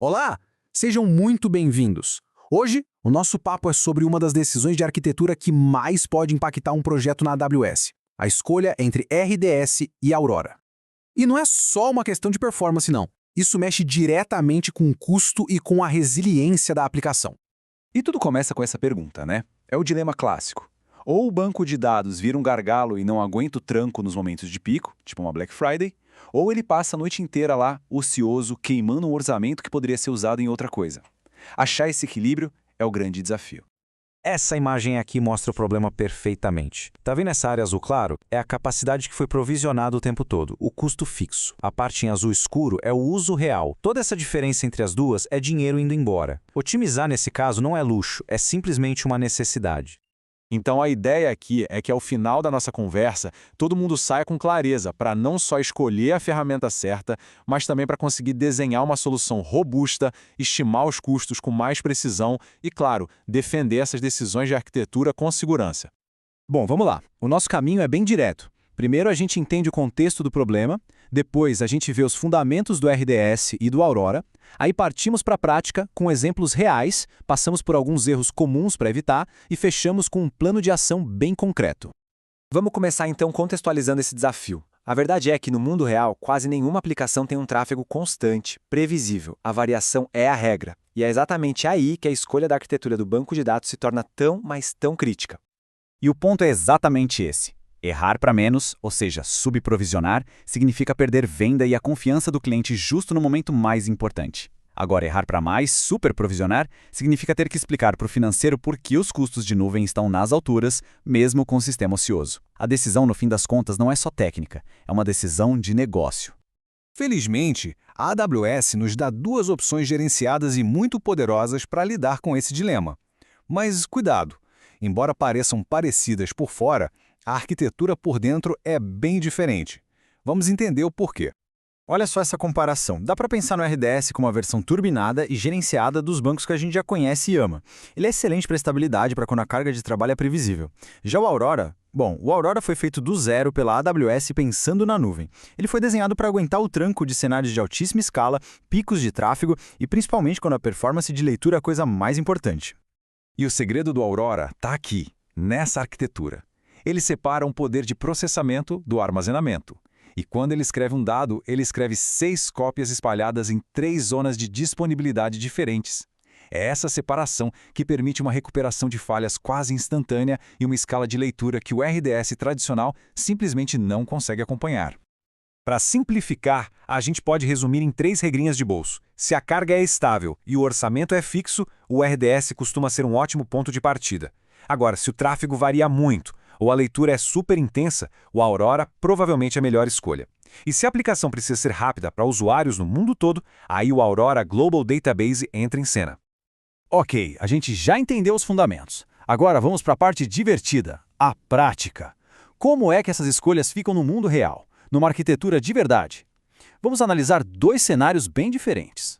Olá, sejam muito bem-vindos. Hoje, o nosso papo é sobre uma das decisões de arquitetura que mais pode impactar um projeto na AWS, a escolha entre RDS e Aurora. E não é só uma questão de performance, não. Isso mexe diretamente com o custo e com a resiliência da aplicação. E tudo começa com essa pergunta, né? É o dilema clássico. Ou o banco de dados vira um gargalo e não aguenta o tranco nos momentos de pico, tipo uma Black Friday, ou ele passa a noite inteira lá, ocioso, queimando um orçamento que poderia ser usado em outra coisa. Achar esse equilíbrio é o grande desafio. Essa imagem aqui mostra o problema perfeitamente. Tá vendo essa área azul claro? É a capacidade que foi provisionada o tempo todo, o custo fixo. A parte em azul escuro é o uso real. Toda essa diferença entre as duas é dinheiro indo embora. Otimizar nesse caso não é luxo, é simplesmente uma necessidade. Então a ideia aqui é que ao final da nossa conversa, todo mundo saia com clareza para não só escolher a ferramenta certa, mas também para conseguir desenhar uma solução robusta, estimar os custos com mais precisão e, claro, defender essas decisões de arquitetura com segurança. Bom, vamos lá. O nosso caminho é bem direto. Primeiro a gente entende o contexto do problema, depois a gente vê os fundamentos do RDS e do Aurora, aí partimos para a prática com exemplos reais, passamos por alguns erros comuns para evitar e fechamos com um plano de ação bem concreto. Vamos começar então contextualizando esse desafio. A verdade é que no mundo real, quase nenhuma aplicação tem um tráfego constante, previsível. A variação é a regra. E é exatamente aí que a escolha da arquitetura do banco de dados se torna tão, mas tão crítica. E o ponto é exatamente esse. Errar para menos, ou seja, subprovisionar, significa perder venda e a confiança do cliente justo no momento mais importante. Agora, errar para mais, superprovisionar, significa ter que explicar para o financeiro por que os custos de nuvem estão nas alturas, mesmo com o sistema ocioso. A decisão, no fim das contas, não é só técnica, é uma decisão de negócio. Felizmente, a AWS nos dá duas opções gerenciadas e muito poderosas para lidar com esse dilema. Mas cuidado, embora pareçam parecidas por fora, a arquitetura por dentro é bem diferente. Vamos entender o porquê. Olha só essa comparação. Dá para pensar no RDS como a versão turbinada e gerenciada dos bancos que a gente já conhece e ama. Ele é excelente para estabilidade para quando a carga de trabalho é previsível. Já o Aurora... Bom, o Aurora foi feito do zero pela AWS pensando na nuvem. Ele foi desenhado para aguentar o tranco de cenários de altíssima escala, picos de tráfego e principalmente quando a performance de leitura é a coisa mais importante. E o segredo do Aurora está aqui, nessa arquitetura. Ele separa um poder de processamento do armazenamento. E quando ele escreve um dado, ele escreve 6 cópias espalhadas em 3 zonas de disponibilidade diferentes. É essa separação que permite uma recuperação de falhas quase instantânea e uma escala de leitura que o RDS tradicional simplesmente não consegue acompanhar. Para simplificar, a gente pode resumir em 3 regrinhas de bolso. Se a carga é estável e o orçamento é fixo, o RDS costuma ser um ótimo ponto de partida. Agora, se o tráfego varia muito, ou a leitura é super intensa, o Aurora provavelmente é a melhor escolha. E se a aplicação precisa ser rápida para usuários no mundo todo, aí o Aurora Global Database entra em cena. Ok, a gente já entendeu os fundamentos. Agora vamos para a parte divertida, a prática. Como é que essas escolhas ficam no mundo real, numa arquitetura de verdade? Vamos analisar 2 cenários bem diferentes.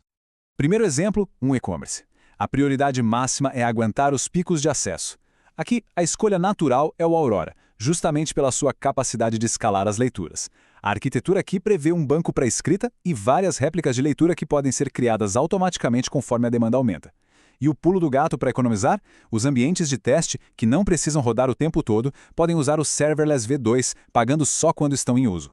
Primeiro exemplo, um e-commerce. A prioridade máxima é aguentar os picos de acesso. Aqui, a escolha natural é o Aurora, justamente pela sua capacidade de escalar as leituras. A arquitetura aqui prevê um banco pré-escrita e várias réplicas de leitura que podem ser criadas automaticamente conforme a demanda aumenta. E o pulo do gato para economizar? Os ambientes de teste, que não precisam rodar o tempo todo, podem usar o Serverless V2, pagando só quando estão em uso.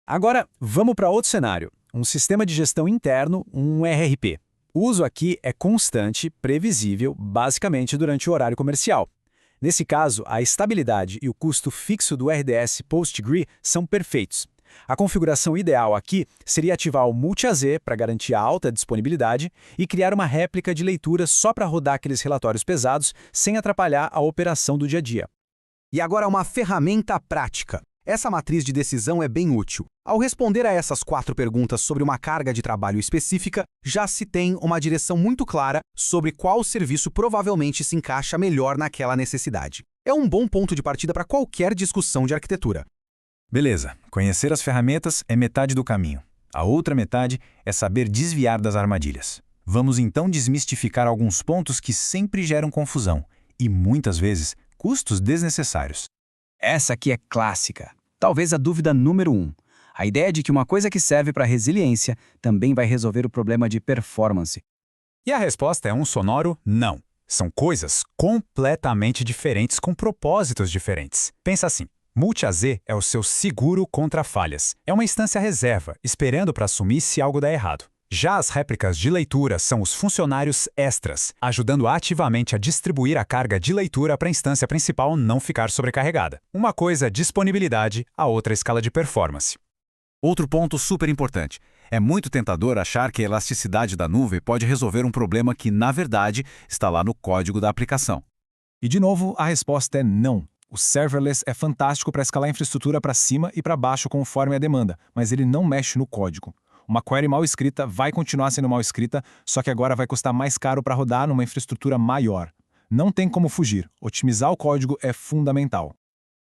Agora, vamos para outro cenário. Um sistema de gestão interno, um RRP. O uso aqui é constante, previsível, basicamente durante o horário comercial. Nesse caso, a estabilidade e o custo fixo do RDS PostgRE são perfeitos. A configuração ideal aqui seria ativar o Multi-AZ para garantir a alta disponibilidade e criar uma réplica de leitura só para rodar aqueles relatórios pesados sem atrapalhar a operação do dia a dia. E agora uma ferramenta prática. Essa matriz de decisão é bem útil. Ao responder a essas 4 perguntas sobre uma carga de trabalho específica, já se tem uma direção muito clara sobre qual serviço provavelmente se encaixa melhor naquela necessidade. É um bom ponto de partida para qualquer discussão de arquitetura. Beleza, conhecer as ferramentas é metade do caminho. A outra metade é saber desviar das armadilhas. Vamos então desmistificar alguns pontos que sempre geram confusão e, muitas vezes, custos desnecessários. Essa aqui é clássica. Talvez a dúvida número 1. A ideia de que uma coisa que serve para resiliência também vai resolver o problema de performance. E a resposta é um sonoro não. São coisas completamente diferentes com propósitos diferentes. Pensa assim. Multi-AZ é o seu seguro contra falhas. É uma instância reserva, esperando para assumir se algo der errado. Já as réplicas de leitura são os funcionários extras, ajudando ativamente a distribuir a carga de leitura para a instância principal não ficar sobrecarregada. Uma coisa é disponibilidade, a outra é escala de performance. Outro ponto super importante. É muito tentador achar que a elasticidade da nuvem pode resolver um problema que, na verdade, está lá no código da aplicação. E, de novo, a resposta é não. O serverless é fantástico para escalar a infraestrutura para cima e para baixo conforme a demanda, mas ele não mexe no código. Uma query mal escrita vai continuar sendo mal escrita, só que agora vai custar mais caro para rodar numa infraestrutura maior. Não tem como fugir. Otimizar o código é fundamental.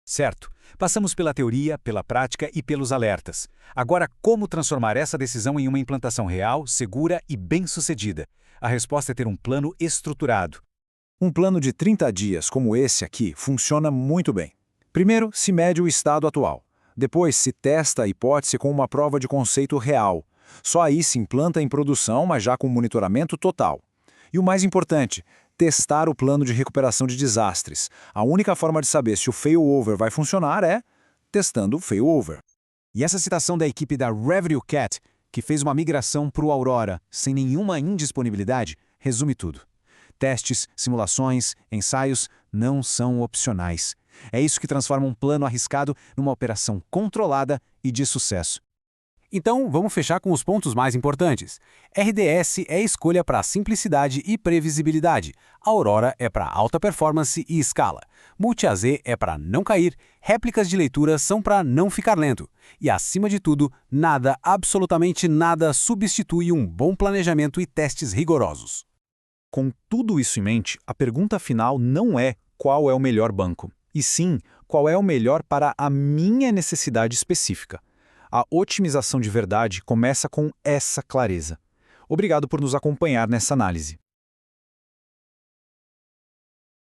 Certo. Passamos pela teoria, pela prática e pelos alertas. Agora, como transformar essa decisão em uma implantação real, segura e bem-sucedida? A resposta é ter um plano estruturado. Um plano de 30 dias, como esse aqui, funciona muito bem. Primeiro, se mede o estado atual. Depois, se testa a hipótese com uma prova de conceito real. Só aí se implanta em produção, mas já com monitoramento total. E o mais importante, testar o plano de recuperação de desastres. A única forma de saber se o failover vai funcionar é testando o failover. E essa citação da equipe da RevenueCat, que fez uma migração para o Aurora sem nenhuma indisponibilidade, resume tudo. Testes, simulações, ensaios não são opcionais. É isso que transforma um plano arriscado numa operação controlada e de sucesso. Então, vamos fechar com os pontos mais importantes. RDS é escolha para simplicidade e previsibilidade. Aurora é para alta performance e escala. Multi-AZ é para não cair. Réplicas de leitura são para não ficar lento. E, acima de tudo, nada, absolutamente nada, substitui um bom planejamento e testes rigorosos. Com tudo isso em mente, a pergunta final não é qual é o melhor banco, e sim qual é o melhor para a minha necessidade específica. A otimização de verdade começa com essa clareza. Obrigado por nos acompanhar nessa análise.